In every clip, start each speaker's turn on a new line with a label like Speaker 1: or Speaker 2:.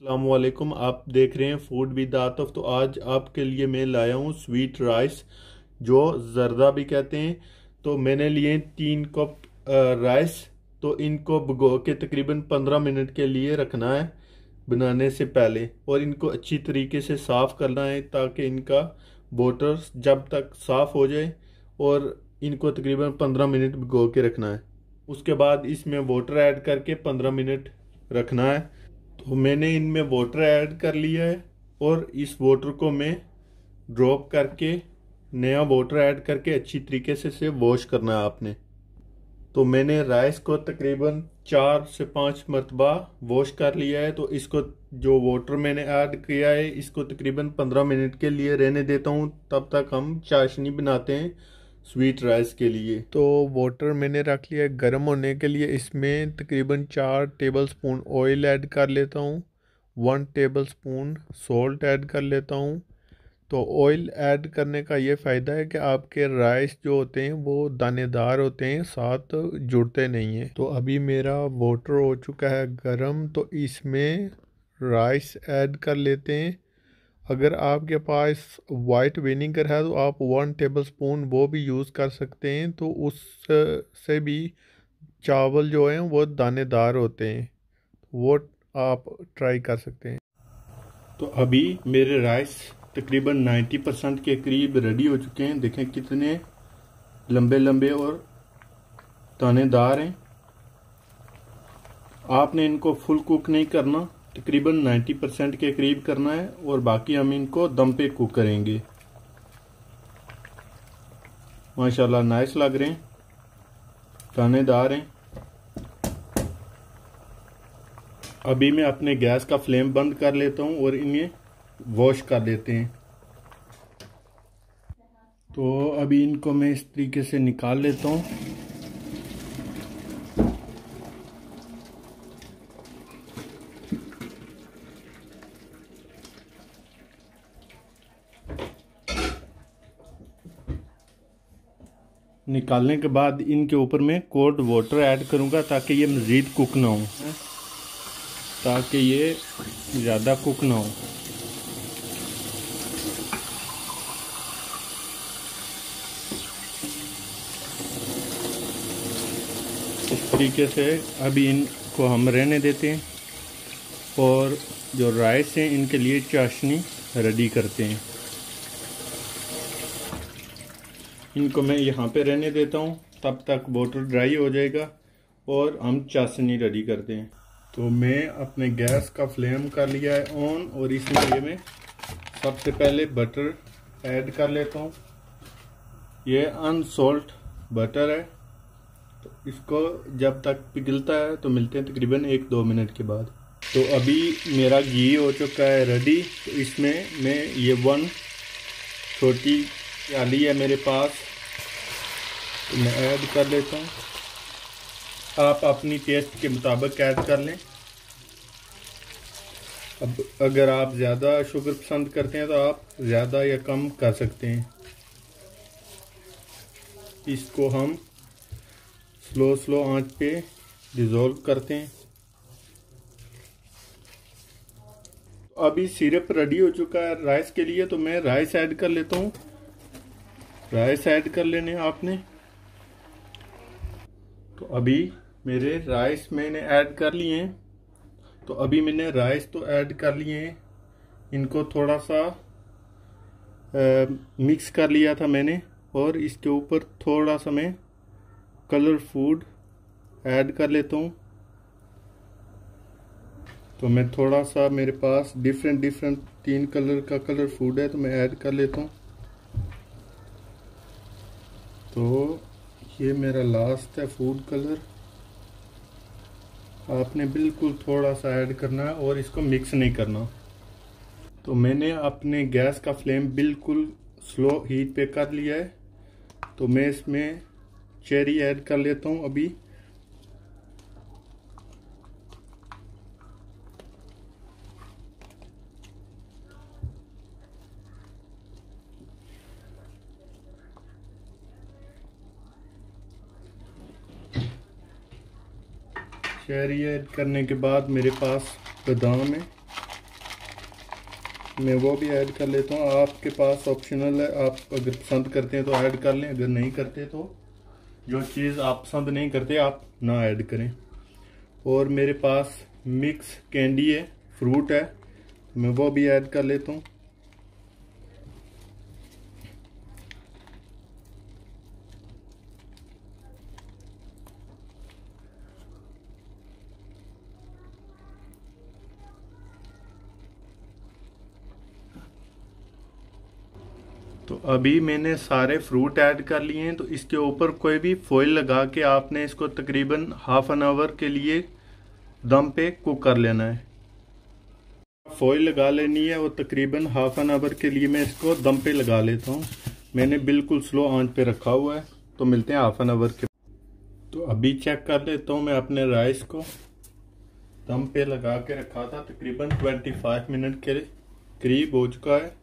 Speaker 1: अस्सलामुअलैकुम। आप देख रहे हैं फूड विद आतफ। तो आज आपके लिए मैं लाया हूँ स्वीट राइस, जो जर्दा भी कहते हैं। तो मैंने लिए 3 कप राइस। तो इनको भिगो के तकरीबन 15 मिनट के लिए रखना है बनाने से पहले, और इनको अच्छी तरीके से साफ़ करना है ताकि इनका वाटर जब तक साफ़ हो जाए। और इनको तकरीबन 15 मिनट भिगो के रखना है। उसके बाद इसमें वाटर ऐड करके 15 मिनट रखना है। तो मैंने इनमें वाटर ऐड कर लिया है, और इस वाटर को मैं ड्रॉप करके नया वाटर ऐड करके अच्छी तरीके से वॉश करना है आपने। तो मैंने राइस को तकरीबन 4 से 5 मरतबा वॉश कर लिया है। तो इसको जो वाटर मैंने ऐड किया है इसको तकरीबन 15 मिनट के लिए रहने देता हूँ। तब तक हम चाशनी बनाते हैं स्वीट राइस के लिए। तो वाटर मैंने रख लिया है गर्म होने के लिए। इसमें तकरीबन 4 टेबलस्पून ऑयल ऐड कर लेता हूँ, 1 टेबलस्पून सॉल्ट ऐड कर लेता हूँ। तो ऑयल ऐड करने का ये फ़ायदा है कि आपके राइस जो होते हैं वो दानेदार होते हैं, साथ जुड़ते नहीं हैं। तो अभी मेरा वाटर हो चुका है गरम, तो इसमें राइस ऐड कर लेते हैं। अगर आपके पास वाइट विनीगर है तो आप 1 टेबलस्पून वो भी यूज़ कर सकते हैं। तो उससे भी चावल जो हैं वो दानेदार होते हैं, वो आप ट्राई कर सकते हैं। तो अभी मेरे राइस तकरीबन 90% के करीब रेडी हो चुके हैं। देखें कितने लंबे लंबे और दानेदार हैं। आपने इनको फुल कुक नहीं करना, तकरीबन 90% के करीब करना है, और बाकी हम इनको दम पे कुक करेंगे। माशाल्लाह नाइस लग रहे हैं, दानेदार हैं। अभी मैं अपने गैस का फ्लेम बंद कर लेता हूं और इन्हें वॉश कर लेते हैं। तो अभी इनको मैं इस तरीके से निकाल लेता हूं। निकालने के बाद इनके ऊपर मैं कोल्ड वाटर ऐड करूंगा ताकि ये मज़ीद कुक ना हो, ताकि ये ज़्यादा कुक ना हो। इस तरीके से अभी इनको हम रहने देते हैं, और जो राइस हैं इनके लिए चाशनी रेडी करते हैं। इनको मैं यहाँ पे रहने देता हूँ, तब तक वाटर ड्राई हो जाएगा और हम चाशनी रेडी करते हैं। तो मैं अपने गैस का फ्लेम कर लिया है ऑन, और इसमें ये मैं सबसे पहले बटर ऐड कर लेता हूँ। ये अनसॉल्ट बटर है। तो इसको जब तक पिघलता है तो मिलते हैं तकरीबन 1-2 मिनट के बाद। तो अभी मेरा घी हो चुका है रेडी। तो इसमें मैं ये 1 छोटी प्याली है मेरे पास, तो मैं ऐड कर लेता हूँ। आप अपनी टेस्ट के मुताबिक ऐड कर लें। अब अगर आप ज़्यादा शुगर पसंद करते हैं तो आप ज़्यादा या कम कर सकते हैं। इसको हम स्लो आंच पे डिज़ोल्व करते हैं। अभी सिरप रेडी हो चुका है राइस के लिए, तो मैं राइस ऐड कर लेता हूँ। राइस ऐड कर लेने आपने। तो अभी मेरे राइस मैंने ऐड कर लिए हैं। तो अभी मैंने राइस तो ऐड कर लिए हैं, इनको थोड़ा सा मिक्स कर लिया था मैंने, और इसके ऊपर थोड़ा सा मैं कलर फूड ऐड कर लेता हूँ। तो मैं थोड़ा सा, मेरे पास डिफरेंट 3 कलर का कलर फूड है, तो मैं ऐड कर लेता हूँ। तो ये मेरा लास्ट है फूड कलर। आपने बिल्कुल थोड़ा सा ऐड करना है और इसको मिक्स नहीं करना। तो मैंने अपने गैस का फ्लेम बिल्कुल स्लो हीट पे कर लिया है। तो मैं इसमें चेरी ऐड कर लेता हूँ अभी। चेरी ऐड करने के बाद मेरे पास बादाम है, मैं वो भी ऐड कर लेता हूँ। आपके पास ऑप्शनल है, आप अगर पसंद करते हैं तो ऐड कर लें, अगर नहीं करते तो जो चीज़ आप पसंद नहीं करते आप ना ऐड करें। और मेरे पास मिक्स कैंडी है, फ्रूट है, मैं वो भी ऐड कर लेता हूँ। तो अभी मैंने सारे फ्रूट ऐड कर लिए हैं। तो इसके ऊपर कोई भी फॉइल लगा के आपने इसको तकरीबन हाफ एन आवर के लिए दम पे कुक कर लेना है। फॉइल लगा लेनी है और तकरीबन हाफ एन आवर के लिए मैं इसको दम पे लगा लेता हूँ। मैंने बिल्कुल स्लो आंच पे रखा हुआ है। तो मिलते हैं हाफ एन आवर के। तो अभी चेक कर लेता हूँ मैं अपने राइस को दम पे लगा के रखा था, तकरीबन 25 मिनट के करीब हो चुका है।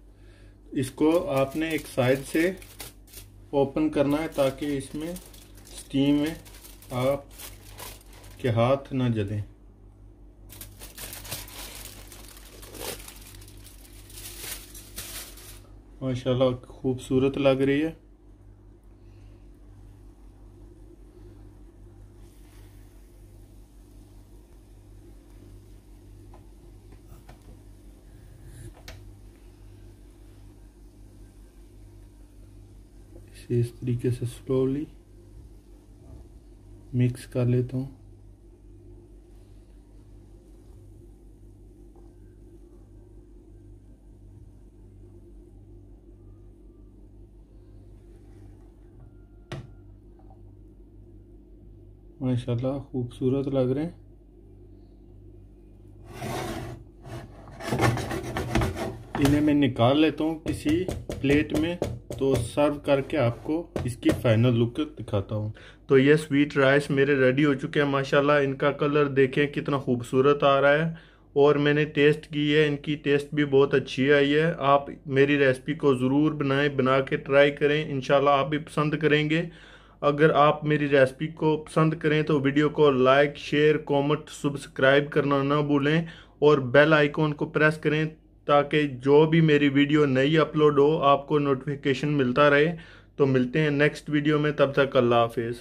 Speaker 1: इसको आपने एक साइड से ओपन करना है ताकि इसमें स्टीम में आप के हाथ ना जलें। माशाल्लाह खूबसूरत लग रही है। इस तरीके से स्लोली मिक्स कर लेता हूँ। माशाल्लाह खूबसूरत लग रहे हैं। इन्हें मैं निकाल लेता हूँ किसी प्लेट में, तो सर्व करके आपको इसकी फाइनल लुक दिखाता हूँ। तो ये स्वीट राइस मेरे रेडी हो चुके हैं। माशाल्लाह इनका कलर देखें कितना खूबसूरत आ रहा है। और मैंने टेस्ट की है, इनकी टेस्ट भी बहुत अच्छी आई है। आप मेरी रेसिपी को ज़रूर बनाएं, बना के ट्राई करें, इंशाल्लाह आप भी पसंद करेंगे। अगर आप मेरी रेसिपी को पसंद करें तो वीडियो को लाइक, शेयर, कमेंट, सब्सक्राइब करना ना भूलें और बेल आइकॉन को प्रेस करें ताकि जो भी मेरी वीडियो नई अपलोड हो आपको नोटिफिकेशन मिलता रहे। तो मिलते हैं नेक्स्ट वीडियो में, तब तक अल्लाह हाफिज़।